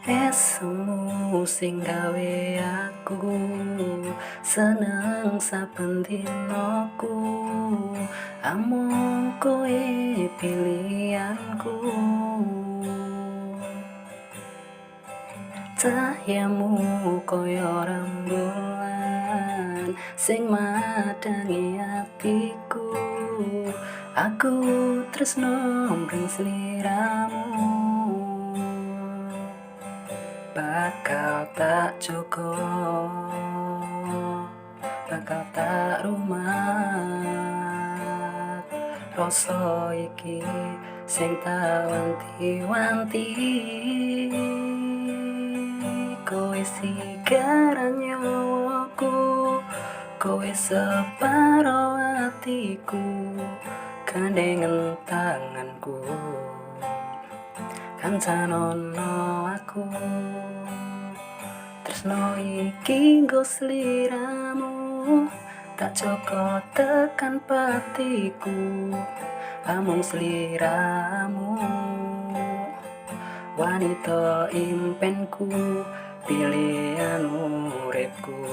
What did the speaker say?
Esemu sing gawe aku seneng saben dinoku, amung koe pilihanku. Cahyamu koyo rembulan sing madangi atiku, aku tresno mring sliramu. Bakal tak cukup, bakal tak rumat rasa iki sing tak wanti-wanti. Kowe sigaran nyawaku, kowe separo atiku, gandengan tanganku, kancanono aku. Tresno iki nggo sliramu, tak joko tekan patiku, amung sliramu. Wanita impenku, pilihan uripku.